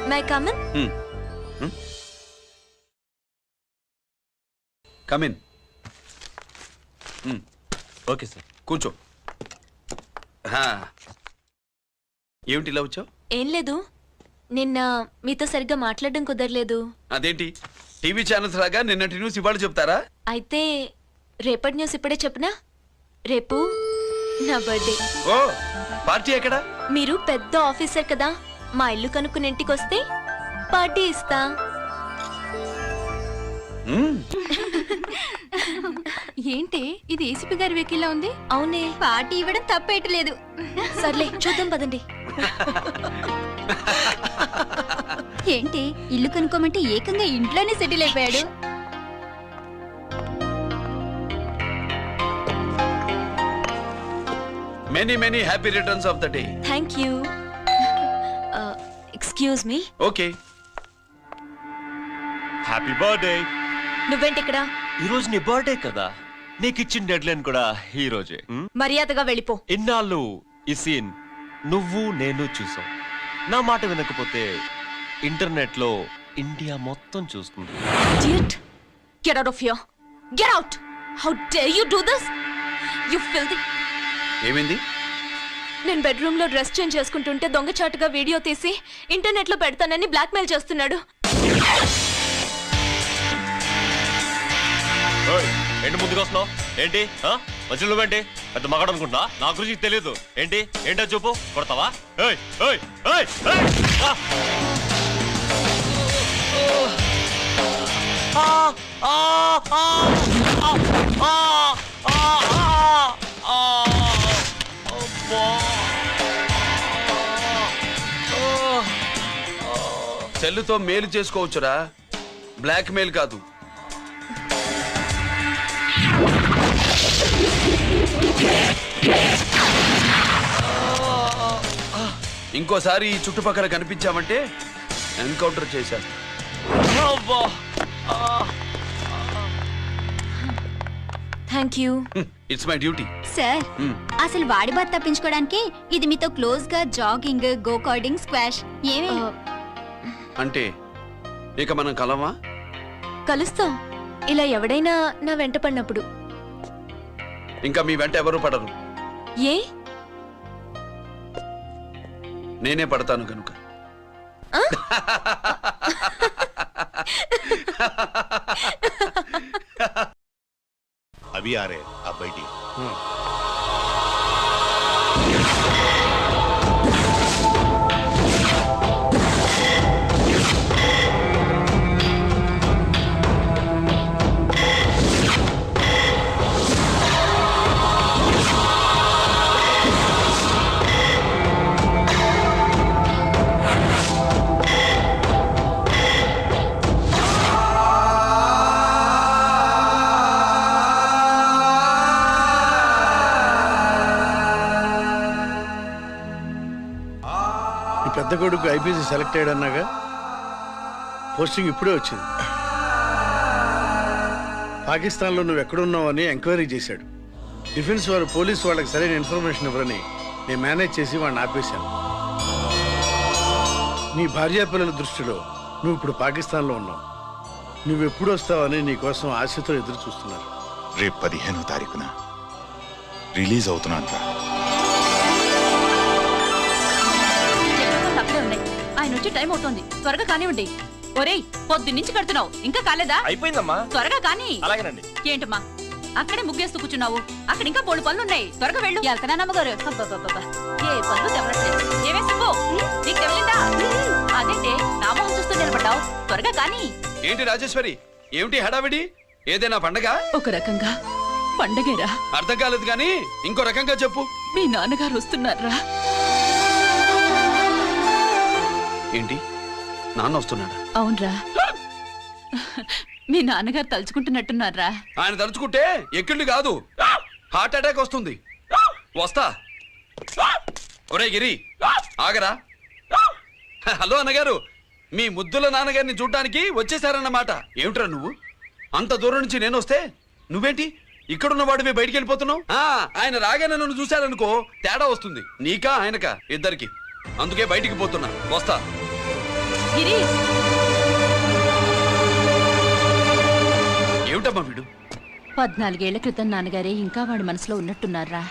May I come in? Come in. Okay sir. కూర్చో. ఏమిటి ఇలా వచ్చావు? ఏం లేదు, నిన్న మీతో సరిగ్గా మాట్లాడడం కుదరలేదు. అదేంటి టీవీ ఛానల్స్ లాగా నిన్నటి న్యూస్ ఇవాళ చెప్తారా? అయితే రేపటి న్యూస్ ఇప్పుడే చెప్పనా? రేపు నా బర్త్డే. ఓ, పార్టీ ఎక్కడ? మీరు పెద్ద ఆఫీసర్ కదా, మా ఇల్లు కనుక్కుని ఇంటికి వస్తే పార్టీ ఇస్తా. ఏంటి ఇది ఏసీపీ గారి వెహికల్లా ఉంది? అవునే, పార్టీ ఇవ్వడం తప్పేయట్లేదు. సర్లే చూద్దాం పదండి. ఏంటి ఇల్లు కనుక్కోమంటే ఏకంగా ఇంట్లోనే సెటిల్ అయిపోయాడు. Many many happy returns of the day. Thank you. Excuse me. Okay. Happy birthday. నువ్వేంటి ఇక్కడ? ఈ రోజు నీ బర్త్డే కదా, నీకు ఇచ్చిన డెడ్ లైన్ కూడా ఈ రోజే. మర్యాదగా వెళ్ళిపో. ఇన్నాళ్ళు ఈ సీన్ నువ్వు నేను చూసాం. నా మాట వినకపోతే ఇంటర్నెట్ లో ఇండియా మొత్తం చూస్తుంది. Idiot! Get out of here! Get out! How dare you do this? You filthy! ఏమైంది? నేను బెడ్రూమ్ లో డ్రెస్ చేంజ్ చేసుకుంటుంటే దొంగచాటుగా వీడియో తీసి ఇంటర్నెట్ లో పెడతానని బ్లాక్మెయిల్ చేస్తున్నాడు. ఏంటి ముందుకు వస్తున్నావు? ఏంటి మధ్యలో నువ్వేంటి పెద్ద మగాడు అనుకుంటున్నా? నా గురించి తెలియదు ఏంటి? ఏంటో చూపు, కొడతావా? సెల్లుతో మేలు చేసుకోవచ్చురా, బ్లాక్ మెయిల్ కాదు. ఇంకోసారి ఈ చుట్టుపక్కల కనిపించామంటే ఎన్కౌంటర్ చేశాను. Thank you. It's my duty. Sir, అసలు వాడి బాధ తప్పించుకోవడానికి ఇది మీతో క్లోజ్ గా జాగింగ్, గో కార్డింగ్, స్క్వాష్ ఏమే అంటే ఇక మనం కలవా? కలుస్తాం, ఇలా ఎవడైనా నా వెంట పడినప్పుడు. ఇంకా మీ వెంట ఎవరు పడరు. ఏ? నేనే పడతాను కనుక. अभी आ रहे आप बैठिए। పెద్ద కొడుకు ఐపీసీ సెలెక్ట్ అయ్యాడన్నాగా, పోస్టింగ్ ఇప్పుడే వచ్చింది. పాకిస్తాన్లో నువ్వు ఎక్కడున్నావని ఎంక్వైరీ చేశాడు. డిఫెన్స్ వారు పోలీసు వాళ్ళకి సరైన ఇన్ఫర్మేషన్ ఇవ్వరని నేను మేనేజ్ చేసి వాడిని ఆపేశాను. నీ భార్యా పిల్లల దృష్టిలో నువ్వు ఇప్పుడు పాకిస్తాన్లో ఉన్నావు. నువ్వు ఎప్పుడు వస్తావని నీ కోసం ఆశతో ఎదురు చూస్తున్నారు. రేపు 15వ తారీఖున రిలీజ్ అవుతున్నాను రా. ఆయన వచ్చి టైం అవుతోంది, త్వరగా కానివ్వండి. ఒరేయ్, పొద్దున్నుంచి కడుతున్నావు, ఇంకా కాలేదా? అయిపోయిందమ్మా. త్వరగా కానీ. అలాగేనండి. ఏంటమ్మా అక్కడే ముగ్గేస్తూ కూర్చున్నావు? అక్కడ ఇంకా 3 పనులున్నాయి, త్వరగా వెళ్ళు. వెళ్తానా నమ్మగారు? ఏ పనులు తెవరట్లేదు. ఏమే సుబ్బు, నీకు తెవలిందా? అదేంటే నా మొహం చూస్తూ నిలబడ్డావు, త్వరగా కానీ. ఏంటి రాజేశ్వరి, ఏమిటి హడావిడి? ఏదైనా పండగ? ఒక రకంగా పండగేరా. అర్థం కాలేదు కానీ ఇంకో రకంగా చెప్పు. మీ నాన్నగారు వస్తున్నారా? ఏంటి, నాన్న వస్తున్నాడా? అవునరా, మీ నాన్నగారు తలుచుకుంటున్నట్టున్నారా? ఆయన తలుచుకుంటే ఎక్కిళ్ళు కాదు, హార్ట్ అటాక్ వస్తుంది. వస్తా. ఒరే గిరి, ఆగరా. హలో అన్నగారు, మీ ముద్దుల నాన్నగారిని చూడ్డానికి వచ్చేసారన్నమాట. ఏమిట్రా నువ్వు? అంత దూరం నుంచి నేను వస్తే నువ్వేంటి ఇక్కడున్న వాడివి బయటికి వెళ్ళిపోతున్నావు ఆయన రాగానే నన్ను చూశాడనుకో తేడా వస్తుంది నీకా ఆయనకా ఇద్దరికి అందుకే బయటికి పోతున్నా వస్తా గిరి ఏమిటమ్మా వీడు 14 ఏళ్ల క్రితం నాన్నగారే ఇంకా వాడి మనసులో ఉన్నట్టున్నారా?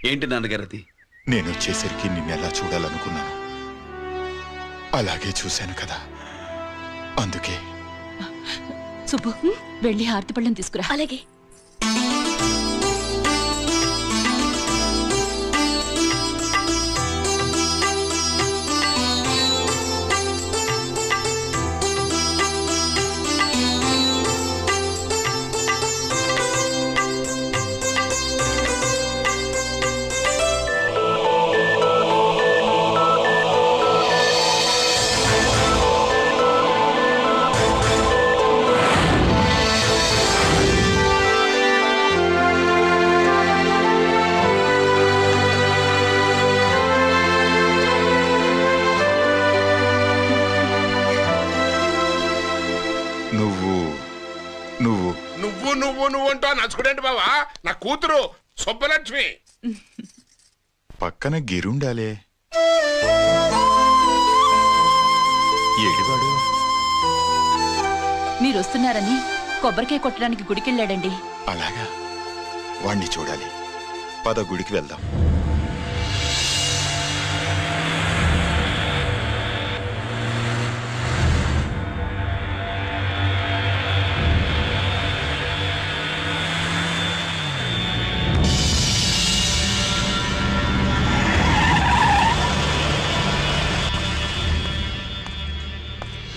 ఏంటి నాన్నగారు అది? నేను వచ్చేసరికి నిన్నెలా చూడాలనుకున్నాను అలాగే చూశాను కదా, అందుకే. సుబ్బు వెళ్ళి హారతి పళ్ళం తీసుకురా. అలాగే. నువ్వు అంటూ నచ్చుకునేంటి బావా? నా కూతురు సుబ్బలక్ష్మి. పక్కన గిరుండాలే, ఏడివాడు? మీరు వస్తున్నారని కొబ్బరికాయ కొట్టడానికి గుడికెళ్ళాడండి. అలాగా, వాణ్ణి చూడాలి. పద గుడికి వెళ్దాం.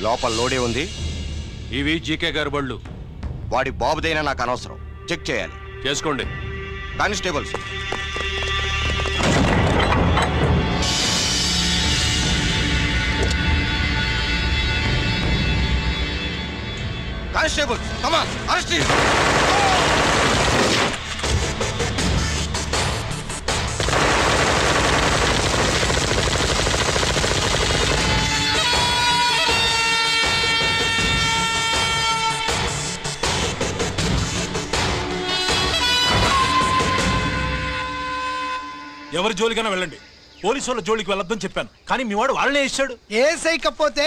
లోపల లోడే ఉంది. ఇవి జీకే గారి బళ్ళు. వాడి బాబుదైనా నాకు అనవసరం, చెక్ చేయాలి. చేసుకోండి. Constables, constables, come on, arrest him. ఎవరి జోలికైనా వెళ్ళండి, పోలీసు వాళ్ళ జోలికి వెళ్ళొద్దని చెప్పాను, కానీ మీ వాడు వాళ్ళనే ఇచ్చాడు. ఏసైకపోతే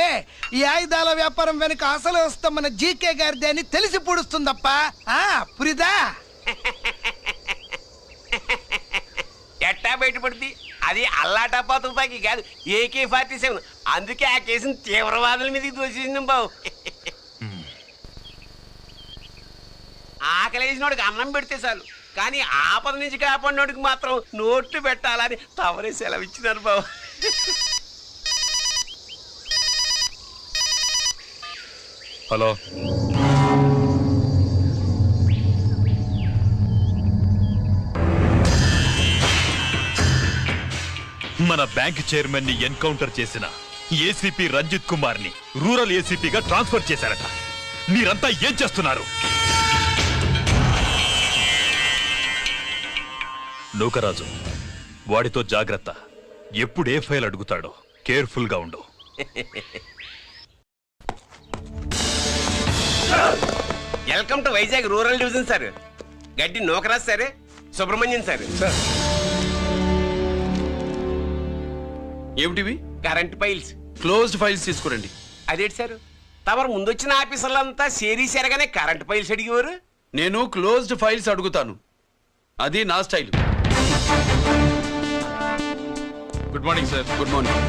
ఈ ఆయుధాల వ్యాపారం వెనుక అసలు వస్తాం మన జీకే గారిదే అని తెలిసి పొడుస్తుందప్ప. పురిదా ఎట్టా బయటపడుతుంది? అది అల్లాటప్పా తుపాకీ కాదు, AK-47. అందుకే ఆ కేసుని తీవ్రవాదుల మీదకి దోషింది బాబు. ఆకలేసినోడికి అన్నం పెడితే చాలు, కానీ ఆపద నుంచి కాపాడినోడికి మాత్రం నోట్లు పెట్టాలని తవరే సెలవు ఇచ్చినారు బాబు. హలో, మన బ్యాంక్ చైర్మన్ ని ఎన్కౌంటర్ చేసిన ఏసీపీ రంజిత్ కుమార్ ని రూరల్ ఏసీపీగా ట్రాన్స్ఫర్ చేశారట. మీరంతా ఏం చేస్తున్నారు? నూకరాజు, వాడితో జాగ్రత్త. ఎప్పుడు ఏ ఫైల్ అడుగుతాడో కేర్ఫుల్ గా ఉండు. Welcome to Vizag rural division sir. Gaddi Nookaraju sir, Subrahmanyam sir. ఏమిటివి? Current files. క్లోజ్డ్ ఫైల్స్ తీసుకురండి. అదేంటి సార్, తమరు ముందొచ్చిన ఆఫీసర్లంతా సేరీసారుగానే కరెంట్ ఫైల్స్ అడిగేవారు. నేను క్లోజ్డ్ ఫైల్స్ అడుగుతాను, అది నా style. Good morning sir. Good morning.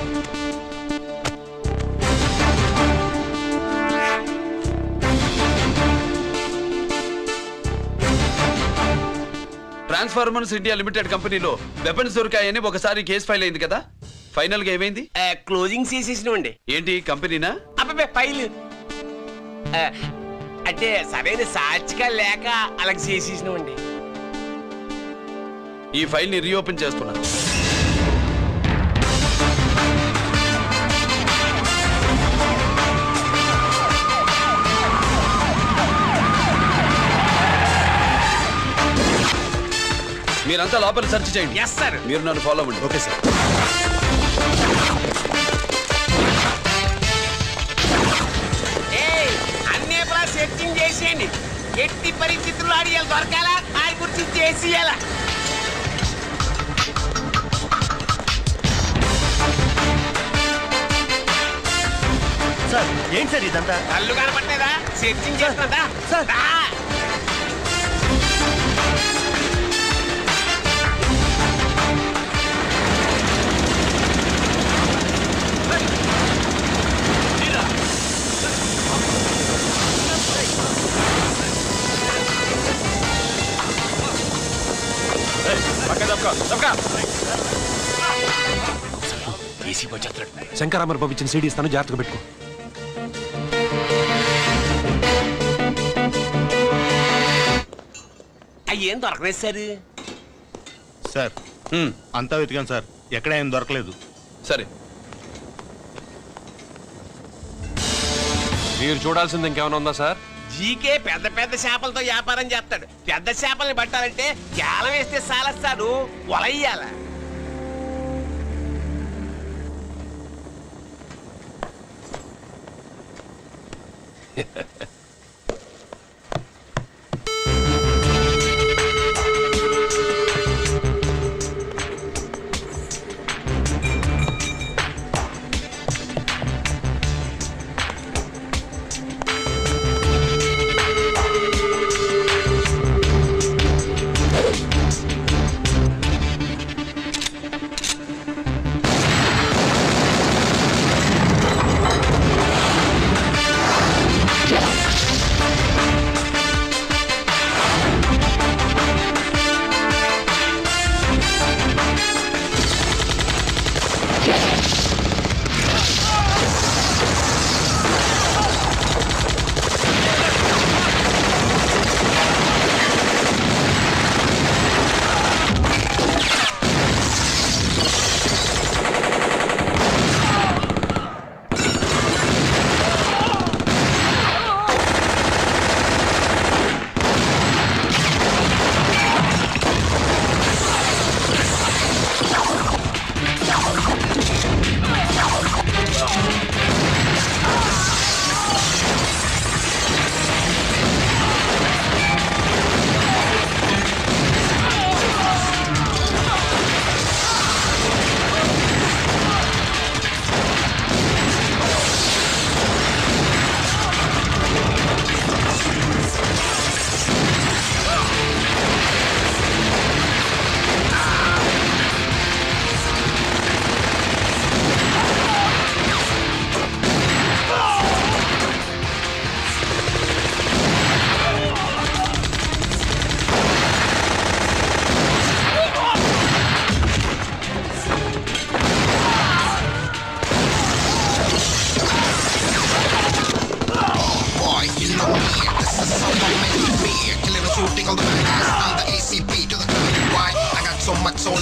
Transformers India limited కంపెనీలో వెపన్స్ దొరికాయని ఒకసారి కేసు ఫైల్ అయింది కదా, ఫైనల్ గా ఏమైంది? క్లోజింగ్ చేసేసినామండి. ఏంటి కంపెనీనా? అబ్బాయి ఫైల్ అంటే సరైన సాక్షిగా లేక అలా చేసేసినామండి. ఈ ఫైల్ ని రీఓపెన్ చేస్తున్నా. మీరంతా లోపల సెర్చ్ చేయండి. Yes sir. మీరు నన్ను ఫాలో అవ్వండి. Okay sir. అన్నీ సెర్చింగ్ చేసేయండి. ఎట్టి పరిస్థితుల్లో అడియాలి దొరకాలా ఆడి గురించి చేసేయాలా. సార్ ఏంటి సార్ ఇదంతా? కళ్ళు కనపట్టలేదా? Searching చేస్తున్నదా sir? శంకరామర్ బాబు ఇచ్చిన సీడీ ఇస్తాను, జాగ్రత్తగా పెట్టుకో. అయ్యేం దొరకలేదు సార్. సార్ అంతా వెతికాను సార్, ఎక్కడ ఏం దొరకలేదు. సరే, మీరు చూడాల్సింది ఇంకేమైనా ఉందా సార్? జీకే పెద్ద పెద్ద చేపలతో వ్యాపారం చేస్తాడు. పెద్ద చేపల్ని పట్టాలంటే కేలం వేస్తే సాలస్తాడు, వలయ్యాల.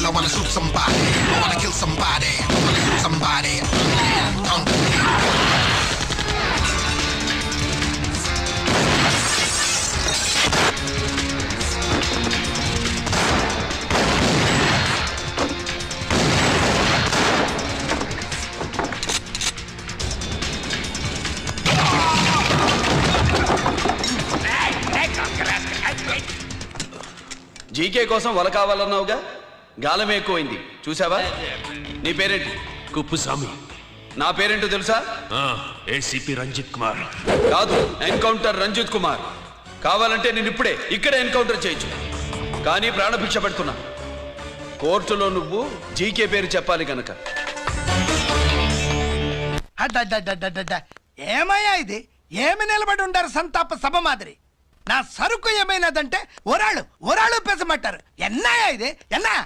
I wanna shoot somebody, I wanna kill somebody, I wanna shoot somebody. GK కోసం వల కావాలన్నావుగా, గాలం ఎక్కువైంది చూసావా? నీ పేరేంటి? కుప్పుస్వామి. నా పేరేంటో తెలుసా? ఏసీపీ రంజిత్ కుమార్. కాదు, ఎన్కౌంటర్ రంజిత్ కుమార్. కావాలంటే నేను ఇప్పుడే ఇక్కడే ఎన్కౌంటర్ చేయొచ్చు, కానీ ప్రాణభిక్ష పెడుతున్నా. కోర్టులో నువ్వు జీకే పేరు చెప్పాలి గనక. ఏమయ్యా ఇది? ఏమి నిలబడి ఉండారు సంతాప సభ మాదిరి? நான் சறுக்கு ఏమైనదంటే ఒరాళ్ళు పేసమంటారు ఎన్నాయా ఇది ఎన్నా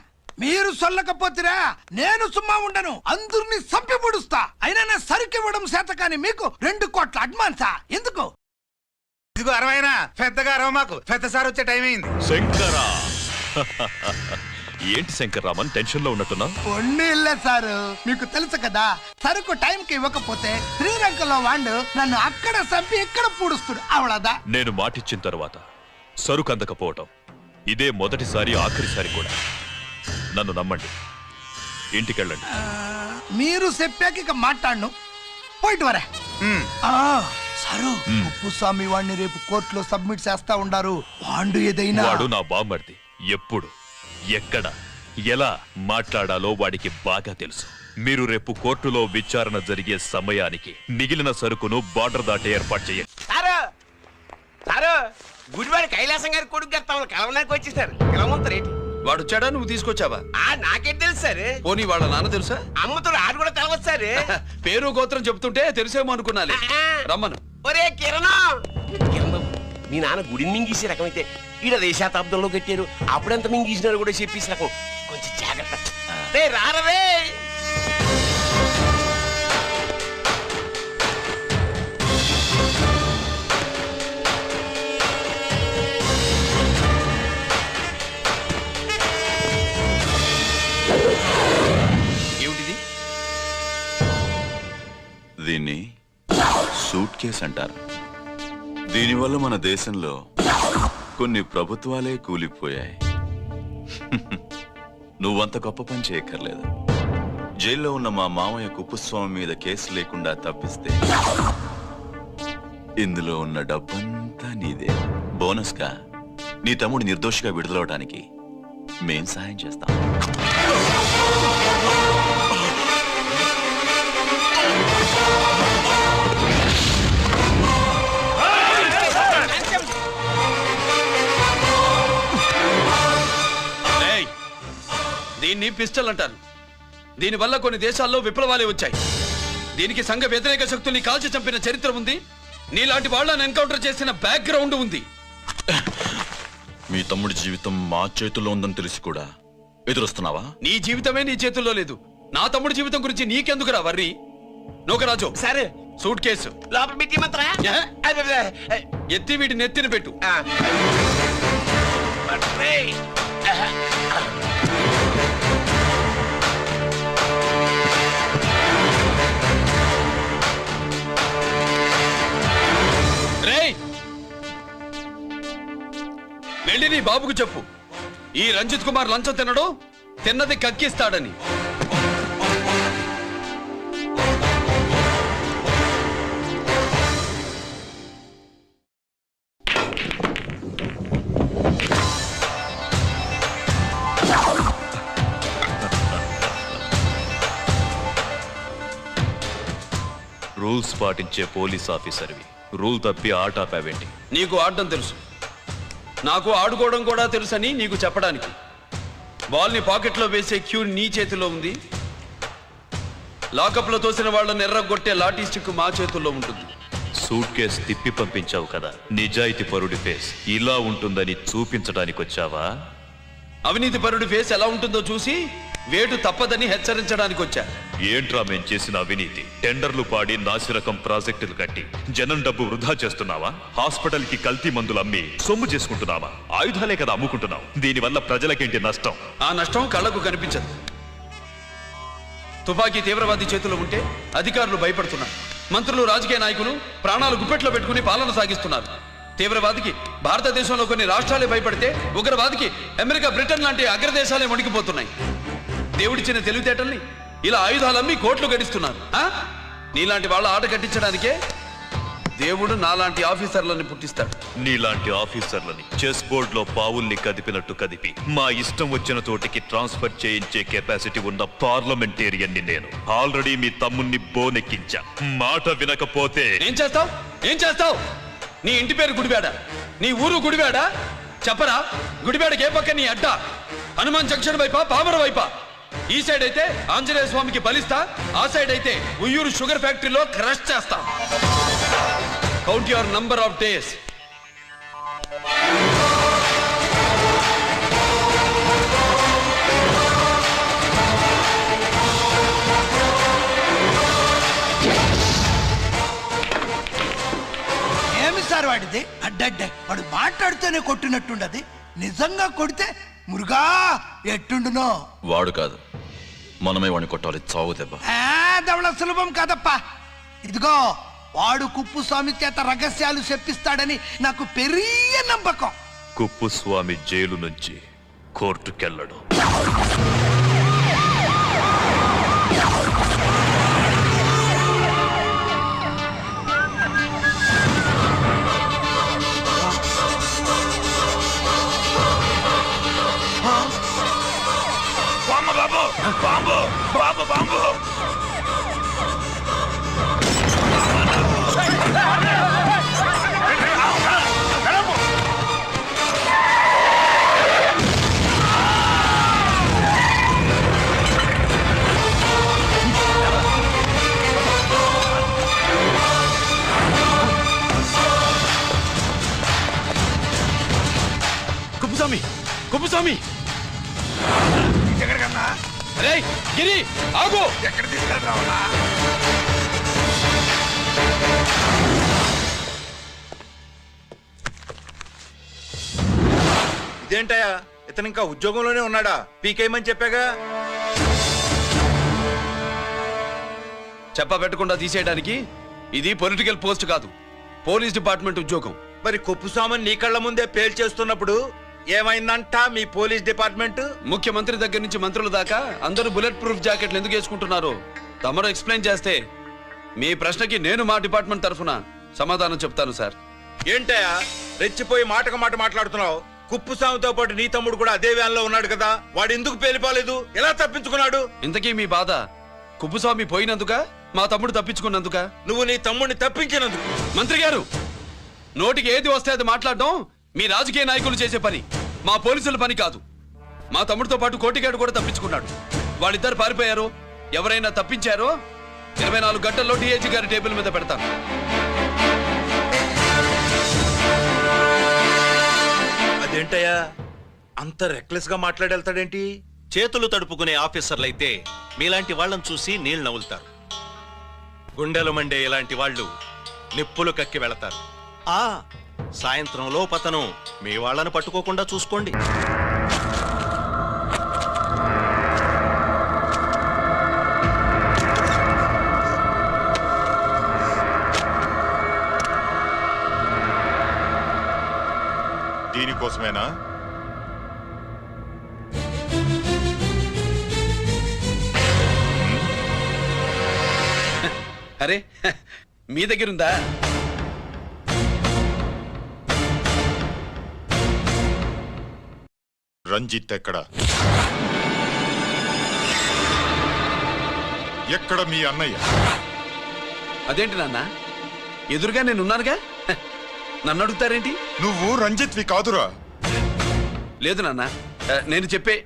మీరు సొల్లకపోతురా నేను సుమ్మా ఉండను అందరిని సంపి పొడుస్తా అయినా నా సరుకు ఇవ్వడం చేత కానీ మీకు 2 కోట్ల అడ్వాన్సా ఎందుకు ఇదిగో అరవైనా పెద్దగా అరవ మాకు పెద్ద సార్ వచ్చే టైం అయింది. శంకరా ఏంటి శంకర్రామన్ టెన్షన్ లో ఉన్నట్టున్నా? పొన్నిల్లే సారు మీకు తెలుసు కదా సరుకు టైంకి ఇవ్వకపోతే శ్రీలంకలో వాడు నన్ను అక్కడ చంపి ఇక్కడ పూడుస్తుడు అవళదా. నేను మాటిచ్చిన తర్వాత సరుకు అందకపోవటం ఇదే మొదటిసారి ఆఖరిసారి కూడా. నన్ను నమ్మండి, ఇంటికెళ్ళండి. మీరు చెప్పాక ఇక మాట్లాడను పోయిట్ వరే. సారు ఉప్పుస్వామి వాడిని రేపు కోర్టులో సబ్మిట్ చేస్తా ఉండారు. వాడు ఏదైనా వాడు నా బామ్మర్ది. ఎప్పుడు ఎక్కడ ఎలా మాట్లాడాలో వాడికి బాగా తెలుసు. మీరు రేపు కోర్టులో విచారణ జరిగే సమయానికి మిగిలిన సరుకును బార్డర్ దాటి ఏర్పాటు చేయండి. సారు గుడివాడి కైలాసం గారి కొడుకు గారు తమను కలవడానికి వచ్చేసారు. కలవంతరేంటి? వాడు వచ్చాడా, నువ్వు తీసుకొచ్చావా? నాకేం తెలుసు సార్. పోనీ వాళ్ళ నాన్న తెలుసా? అమ్మతో ఆడు కూడా తెలవచ్చు సార్. పేరు గోత్రం చెప్తుంటే తెలిసేమో అనుకున్నాలే. రమ్మను. ఒరే కిరణ్ బాబు, మీ నాన్న గుడిని మింగేసే రకమైతే ఈడ దేశాతాబ్దంలో కట్టారు. అప్పుడెంత మింగేసినారు కూడా చెప్పేసి రకం. కొంచెం జాగ్రత్త రే రారవే. ఏమిటిది? దీన్ని సూట్ కేస్ అంటారు. దీనివల్ల మన దేశంలో కొన్ని ప్రభుత్వాలే కూలిపోయాయి. నువ్వంత గొప్ప పని చేయక్కర్లేదు. జైల్లో ఉన్న మా మామయ్య కుప్పుస్వామి మీద కేసు లేకుండా తప్పిస్తే ఇందులో ఉన్న డబ్బంతా నీదే. బోనస్గా నీ తమ్ముడు నిర్దోషిగా విడుదలవడానికి మేం సహాయం చేస్తాం. దీన్ని పిస్టల్ అంటారు. దీనివల్ల కొన్ని దేశాల్లో విప్లవాలే వచ్చాయి. దీనికి సంఘ వ్యతిరేక శక్తుల్ని కాల్చి చంపిన చరిత్ర ఉంది. నీలాంటి వాళ్ళని ఎన్కౌంటర్ చేసిన బ్యాక్గ్రౌండ్ ఉంది. మీ తమ్ముడి జీవితం మా చేతుల్లో ఉందని తెలిసి కూడా ఎదురొస్తున్నావా? నీ జీవితమే నీ చేతుల్లో లేదు. నా తమ్ముడి జీవితం గురించి నీకెందుకురా వర్రి? నోకరాజు సరే సూట్ కేసు లోపల పెట్టి మాత్రం ఎత్తి వీటి నెత్తిన పెట్టు. వెళ్ళి నీ బాబుకు చెప్పు, ఈ రంజిత్ కుమార్ లంచం తినడు, తిన్నది కక్కిస్తాడని. రూల్స్ పాటించే పోలీస్ ఆఫీసర్వి రూల్ తప్పి ఆట ఆపావేంటి? నీకు ఆడడం తెలుసు, నాకు ఆడుకోవడం కూడా తెలుసని నీకు చెప్పడానికి. బాల్ని పాకెట్లో వేసే క్యూ నీ చేతిలో ఉంది. లాకప్లో తోసిన వాళ్ళని ఎర్రగొట్టే లాఠీ స్టిక్ మా చేతుల్లో ఉంటుంది. సూట్ కేస్ తిప్పి పంపించావు కదా, నిజాయితీ పరుడి ఫేస్ ఇలా ఉంటుందని చూపించడానికి వచ్చావా? అవినీతి పరుడి ఫేస్ ఎలా ఉంటుందో చూసి వేటు తప్పదని హెచ్చరించడానికి వచ్చా. ఏంట్రా మేం చేసిన అవినీతి? టెండర్లు పాడి నాసిరకం ప్రాజెక్టులు కట్టి జనం డబ్బు వృధా చేస్తున్నావా? హాస్పిటల్ కి కల్తీ మందులు అమ్మి సొమ్ము చేసుకుంటున్నావా? ఆయుధాలే కదా అమ్ముకుంటున్నావు. దీనివల్ల ప్రజలకేంటి నష్టం? ఆ నష్టం కళ్ళకు కనిపించదు. తుపాకీ తీవ్రవాది చేతిలో ఉంటే అధికారులు భయపడుతున్నారు. మంత్రులు, రాజకీయ నాయకులు ప్రాణాలు గుప్పెట్లో పెట్టుకుని పాలన సాగిస్తున్నారు. తీవ్రవాదికి భారతదేశంలో కొన్ని రాష్ట్రాలే భయపడితే ఉగ్రవాదికి అమెరికా, బ్రిటన్ లాంటి అగ్రదేశాలే వణికిపోతున్నాయి. దేవుడిచ్చిన తెలివితేటల్ని ఇలా ఆయుధాలమ్మి కోట్లు గడిస్తున్నారు. నీలాంటి వాళ్ళ ఆట కట్టించడానికే దేవుడు నాలాంటి ఆఫీసర్లని పుట్టిస్తాడు. నీలాంటి ఆఫీసర్లని చెస్ బోర్డ్ లో పావుల్ని కదిపినట్టు కదిపి మా ఇష్టం వచ్చిన చోటికి ట్రాన్స్ఫర్ చేయించే కెపాసిటీ ఉన్న పార్లమెంటేరియన్ ని నేను. ఆల్రెడీ మీ తమ్ముణ్ణి బోనెక్కించా. మాట వినకపోతే ఏం చేస్తావు? ఏం చేస్తావు? నీ ఇంటి పేరు గుడివాడ, నీ ఊరు గుడివాడ. చెప్పరా, గుడివాడకి ఏ పక్క నీ అడ్డ? హనుమాన్ జంక్షన్ వైపా, పామర వైపా? ఈ సైడ్ అయితే ఆంజనేయ స్వామికి బలిస్తా, ఆ సైడ్ అయితే ఉయ్యూరు షుగర్ ఫ్యాక్టరీలో క్రష్ చేస్తా. Count your number of days. ఏమి సార్ వాడిది అడ్డడ్డే వాడు మాట్లాడితేనే కొట్టినట్టుండది నిజంగా కొడితే మురుగా ఎట్టుండునో. వాడు కాదు, మనమే వాడిని కొట్టాలి, చావు దెబ్బ. దవళ సులభం కాదప్పా. ఇదిగో వాడు కుప్పుస్వామి చేత రహస్యాలు చెప్పిస్తాడని నాకు పెరియ నమ్మకం. కుప్పుస్వామి జైలు నుంచి కోర్టుకెళ్ళడు. Bomb bomb bomb Kuppuswamy, Kuppuswamy! ఎక్కడికన్నా? అరే గిరి, ఆగు! ఎక్కడ తీసుకెళ్తావా? ఇదేంటయ్యా, ఇతను ఇంకా ఉద్యోగంలోనే ఉన్నాడా? పీకేయమని చెప్పాగా. చెప్ప పెట్టకుండా తీసేయడానికి ఇది పొలిటికల్ పోస్ట్ కాదు, పోలీస్ డిపార్ట్మెంట్ ఉద్యోగం. మరి కుప్పుస్వామిని నీ కళ్ళ ముందే పేల్చేస్తున్నప్పుడు ఏమైందంట మీ పోలీస్ డిపార్ట్మెంట్? ముఖ్యమంత్రి దగ్గర నుంచి మంత్రుల దాకా అందరూ బుల్లెట్ ప్రూఫ్ జాకెట్లు ఎందుకు వేసుకుంటున్నారు తమరు ఎక్స్ప్లెయిన్ చేస్తే మీ ప్రశ్నకి నేను మా డిపార్ట్మెంట్ తరఫున సమాధానం చెప్తాను సార్. ఏంటయ్యా రెచ్చిపోయి మాటకు మాట మాట్లాడుతున్నావు? కుప్పుస్వామితో పాటు నీ తమ్ముడు కూడా అదే వ్యాన్లో ఉన్నాడు కదా, వాడు ఎందుకు పేలిపోలేదు? ఎలా తప్పించుకున్నాడు? ఇంతకీ మీ బాధ కుప్పుస్వామి పోయినందుక, మా తమ్ముడు తప్పించుకున్నందుక? నువ్వు నీ తమ్ముడిని తప్పించినందుకు. మంత్రి గారు, నోటికి ఏది వస్తే అది మాట్లాడడం మీ రాజకీయ నాయకులు చేసే పని, మా పోలీసుల పని కాదు. మా తమ్ముడితో పాటు కోటిగాడు కూడా తప్పించుకున్నాడు. వాళ్ళిద్దరు పారిపోయారు. ఎవరైనా తప్పించారో 24 గంటల్లో డిఐజీ గారి టేబుల్ మీద పెడతాను. అదేంటయ్యా అంత రెక్లెస్ గా మాట్లాడేళ్తాడేంటి? చేతులు తడుపుకునే ఆఫీసర్లైతే మీలాంటి వాళ్ళని చూసి నీళ్ళు నవ్వులుతారు. గుండెలు మండే ఇలాంటి వాళ్ళు నిప్పులు కక్కి వెళతారు. సాయంత్రం లోపతను మీ వాళ్ళను పట్టుకోకుండా చూసుకోండి. దీనికోసమేనా? అరే మీ దగ్గరుందా? రంజిత్ ఎక్కడ? ఎక్కడ మీ అన్నయ్య? అదేంటి నాన్న, ఎదురుగా నేనున్నానుగా, నన్ను అడుగుతారేంటి? నువ్వు రంజిత్వి కాదురా. లేదు నాన్న, నేను చెప్పే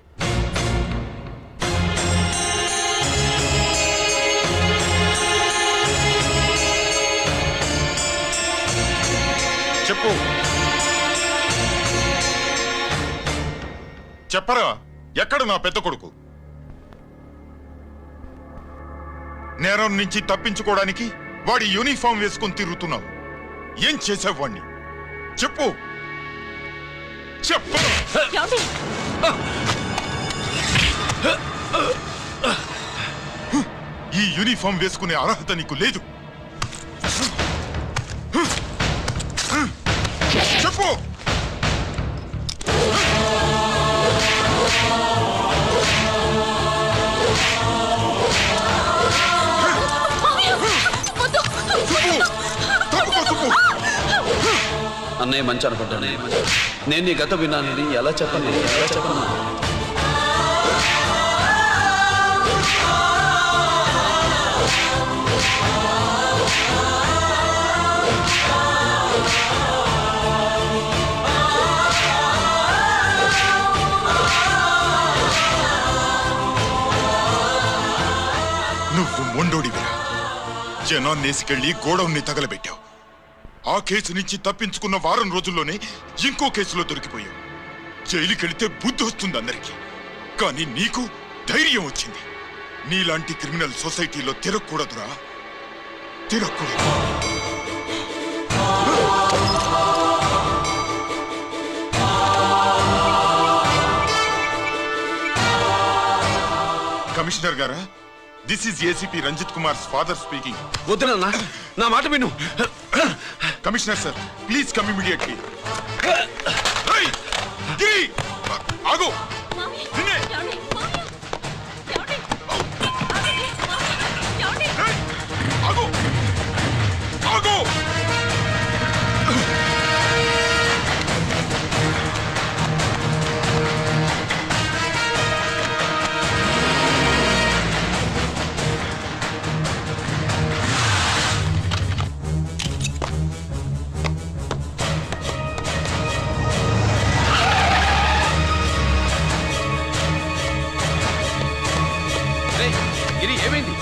చెప్పు. చెప్పరా, ఎక్కడ నా పెద్ద కొడుకు? నేరం నుంచి తప్పించుకోవడానికి వాడి యూనిఫామ్ వేసుకుని తిరుగుతున్నావు. ఏం చేసావు వాణ్ణి? చెప్పు, చెప్పు. ఈ యూనిఫామ్ వేసుకునే అర్హత నీకు లేదు. చెప్పు. అన్నయ్య మంచి అనుకుంటానే. నేను నీ గత విన్నానని ఎలా చెప్పను? నువ్వు మొండోడివిరా. జనాన్నేసుకెళ్ళి గోడౌన్ని తగలబెట్టావు. ఆ కేసు నుంచి తప్పించుకున్న వారం రోజుల్లోనే ఇంకో కేసులో దొరికిపోయావు. జైలుకెళితే బుద్ధి వస్తుంది అందరికీ, కానీ నీకు ధైర్యం వచ్చింది. నీలాంటి క్రిమినల్ సొసైటీలో తిరగకూడదురా, తిరగకూడదు. కమిషనర్ గారా, this is ACP Ranjith Kumar father speaking. వద్దునన్నా, నా మాట విను. Commissioner sir, please come immediately. ఆగు. ఆగు. ఆగు. గిరి, ఏమైంది?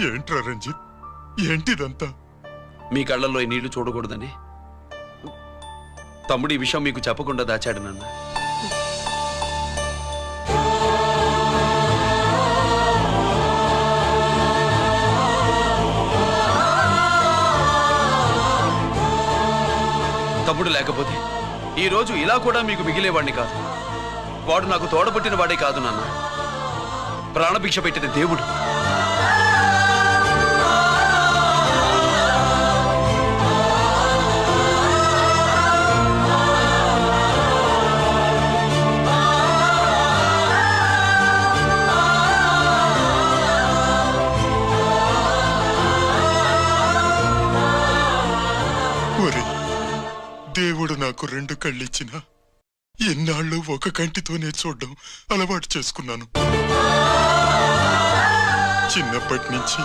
ఏంట్రా రంజిత్, ఏంటిదంతా? మీ కళ్ళల్లో ఈ నీళ్లు చూడకూడదని తమ్ముడు ఈ విషయం మీకు చెప్పకుండా దాచాడు నాన్న. తమ్ముడు లేకపోతే ఈ రోజు ఇలా కూడా మీకు మిగిలేవాడిని కాదు. వాడు నాకు తోడబుట్టిన వాడే కాదు నాన్న, ప్రాణభిక్ష పెట్టిన దేవుడు. దేవుడు నాకు 2 కళ్ళిచ్చినా ఎన్నాళ్ళు ఒక కంటితోనే చూడడం అలవాటు చేసుకున్నాను. చిన్నప్పటి నుంచి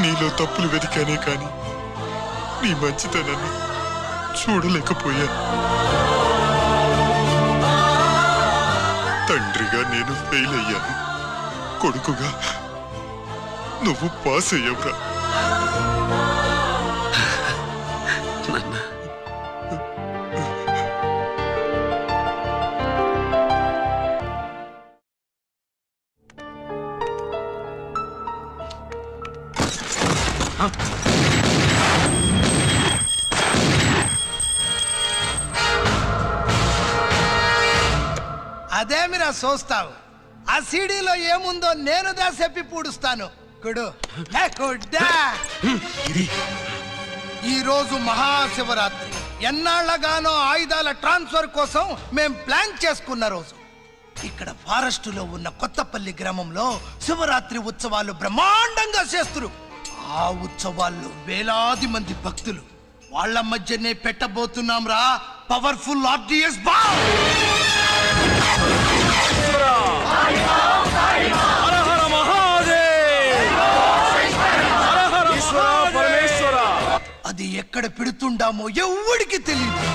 నీలో తప్పులు వెతికానే కాని నీ మంచితనాన్ని చూడలేకపోయాను. తండ్రిగా నేను ఫెయిల్ అయ్యాను, కొడుకుగా నువ్వు పాస్ అయ్యవురా. అదేమిరా చూస్తావు? ఆ సీడీలో ఏముందో నేను చెప్పి పూడుస్తాను. కుడు ఈ రోజు మహాశివరాత్రి. ఎన్నాళ్లగానో ఆయుధాల ట్రాన్స్ఫర్ కోసం మేం ప్లాన్ చేసుకున్న రోజు. ఇక్కడ ఫారెస్టులో ఉన్న కొత్తపల్లి గ్రామంలో శివరాత్రి ఉత్సవాలు బ్రహ్మాండంగా చేస్తురు. ఆ ఉత్సవాల్లో వేలాది మంది భక్తులు. వాళ్ళ మధ్యనే పెట్టబోతున్నాం రా పవర్ఫుల్ ఆర్డిఎస్ బాంబ్. అది ఎక్కడ పెడుతుండామో ఎవడికి తెలియదు.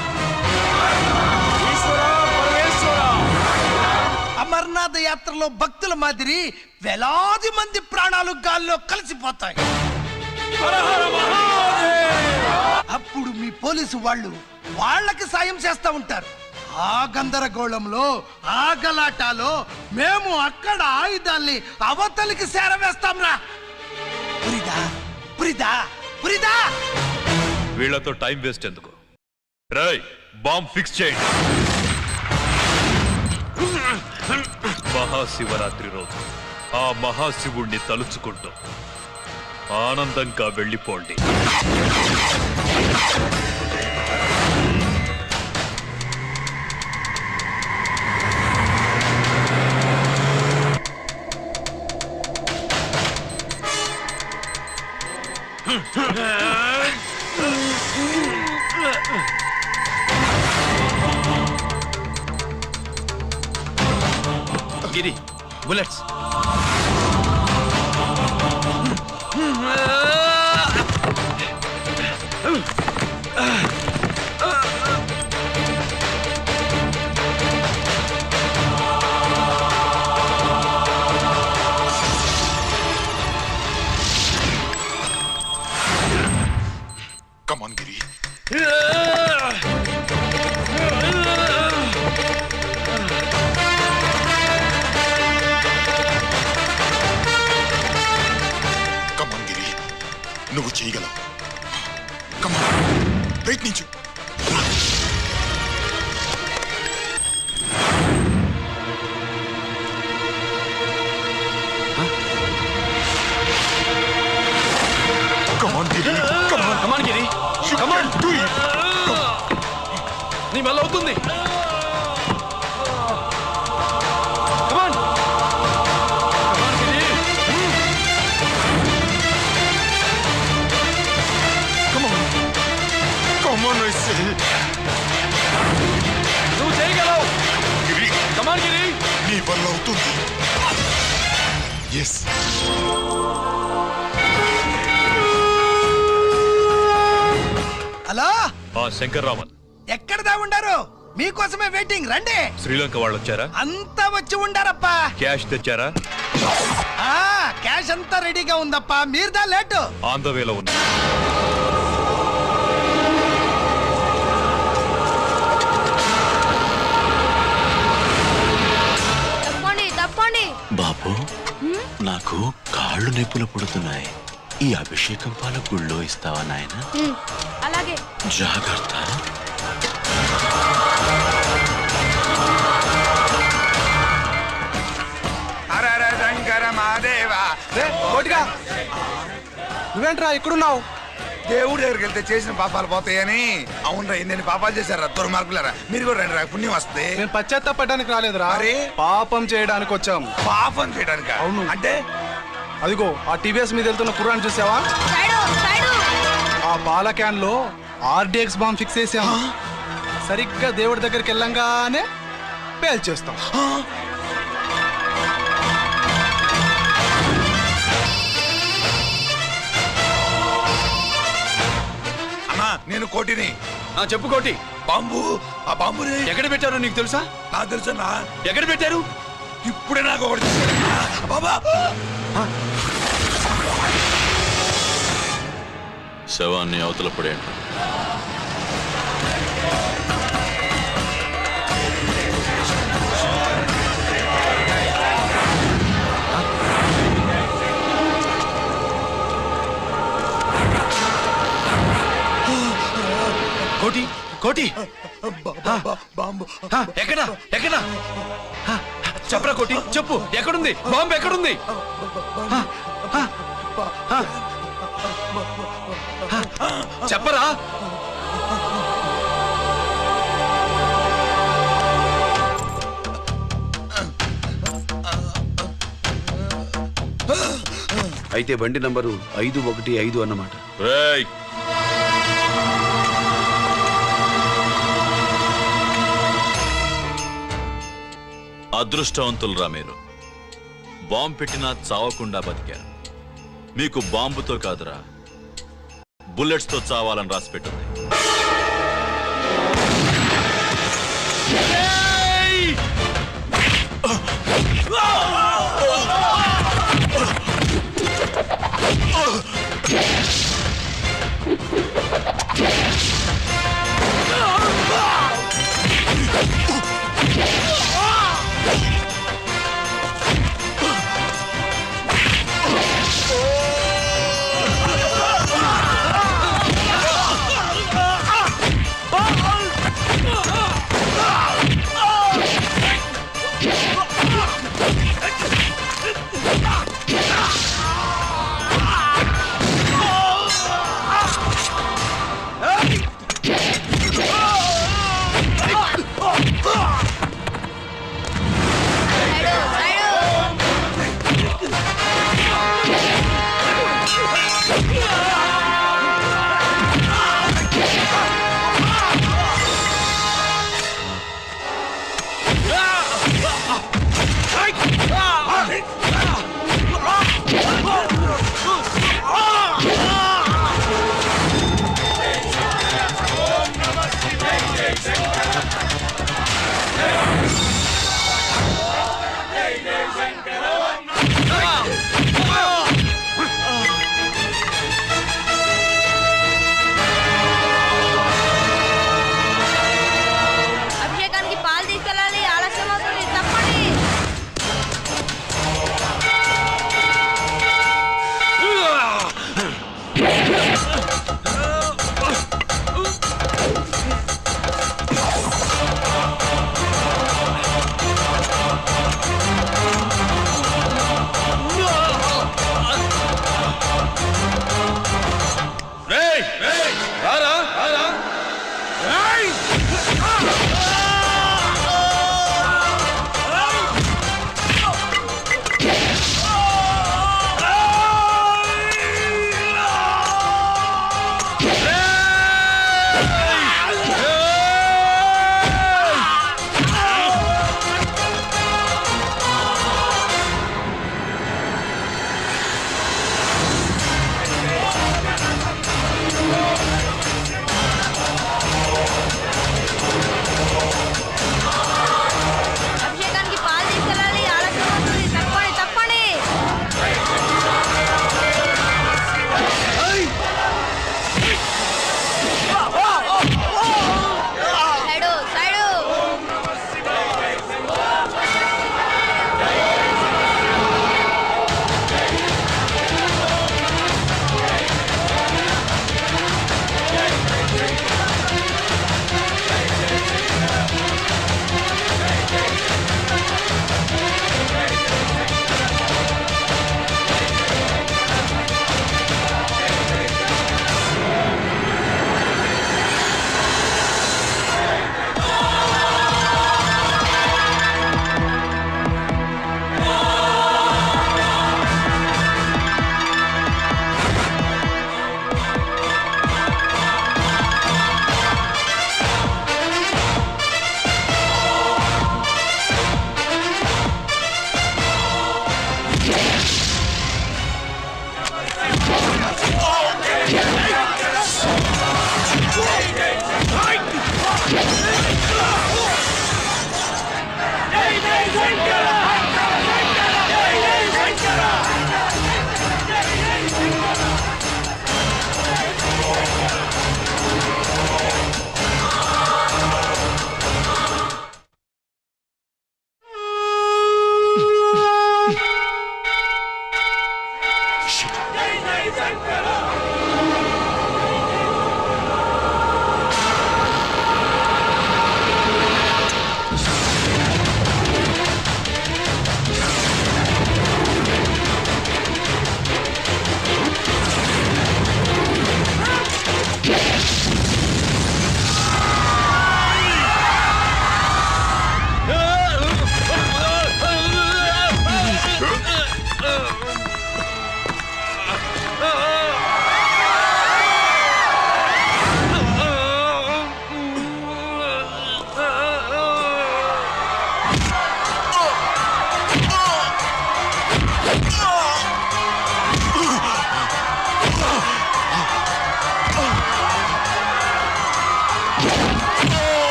అమర్నాథ యాత్రలో భక్తుల మాదిరి వేలాది మంది ప్రాణాలు గాల్లో కలిసిపోతాయి. అప్పుడు మీ పోలీసు వాళ్ళు వాళ్ళకి సాయం చేస్తా ఉంటారు. ఆ గందరగోళంలో, ఆ గలాటాలో మేము అక్కడ ఆయుధాల్ని అవతలికి చేరవేస్తాం రా. పురిదా పురిదా పురిదా. వీళ్లతో టైం వేస్ట్ ఎందుకు? రాయ్, బాంబ్ ఫిక్స్ చేయండి. మహాశివరాత్రి రోజు ఆ మహాశివుణ్ణి తలుచుకుంటూ ఆనందంగా వెళ్ళిపోండి. గిరి bullets. Come on, Giri. Come on, Giri. నువ్వు చేయగలవు. Come on. ప్రయత్నించు. Come on, Giri. Come on. Come on, Giri. Come on. Do it. నీ వల్ల అవుతుంది. Come on. Come on, Giri. Come on. Come on, I say. నువ్వు చేయగలవు. Giri. Come on, Giri. నీ వల్ల అవుతుంది. Yes. హలో శంకర్రామన్, ఎక్కడ దా ఉండారు? మీకోసమే వెయిటింగ్. రండి. శ్రీలంక వాళ్ళు వచ్చారా? అంతా వచ్చి ఉండారప్పా. క్యాష్ తెచ్చారా? క్యాష్ అంతా రెడీగా ఉందప్పా. మీరుదా లేటు. ఆన్ ద వేలో ఉన్నా. తప్పండి. బాబు, నాకు కాళ్ళు నొప్పులు పుడుతున్నాయి. ఈ అభిషేకం పాల గుళ్ళో ఇస్తావా నాయన? అలాగే. జాగ్రత్త. శంకర మాదేవా. నువ్వేంట్రా ఇక్కడున్నావు? దేవుడి దగ్గరికి వెళ్తే చేసిన పాపాలు పోతాయని. అవునరా, ఎన్ని పాపాలు చేశారా దుర్మార్గులారా. మీరు కూడా రండి రా, పుణ్యం వస్తే. మేము పశ్చాత్తాపడడానికి రాలేదురా, మరి పాపం చేయడానికి వచ్చాం. పాపం చేయడానికి? అవును. అంటే అదిగో ఆ టీవీఎస్ మీద వెళ్తున్న కుర్రాన్ని చూసావా? ఆ పాల క్యాన్ లో RDX బాంబ్ ఫిక్స్ చేసాం. సరిగ్గా దేవుడి దగ్గరికి వెళ్ళంగానే పేల్చేస్తాం. అమ్మా, నేను కోటిని. చెప్పు కోటి. బాంబు, ఆ బాంబుని ఎక్కడ పెట్టారో నీకు తెలుసా? నాకు తెలుసా. ఎక్కడ పెట్టారు? ఇప్పుడే నాకు ఒకటి బాబా. శవాన్ని అవతల పడేయండి. కోటి, కోటి. బాంబు ఎక్కడ? ఎక్కడ? చెప్పరా కోటి, చెప్పు. ఎక్కడుంది బాంబు? ఎక్కడుంది? చెప్పరా. అయితే బండి నంబరు 515 అన్నమాట. అదృష్టవంతులరా మీరు. బాంబు పెట్టినా చావకుండా బతికారు. మీకు బాంబుతో కాదురా, బుల్లెట్స్ తో చావాలని రాసి పెట్టింది. Shit.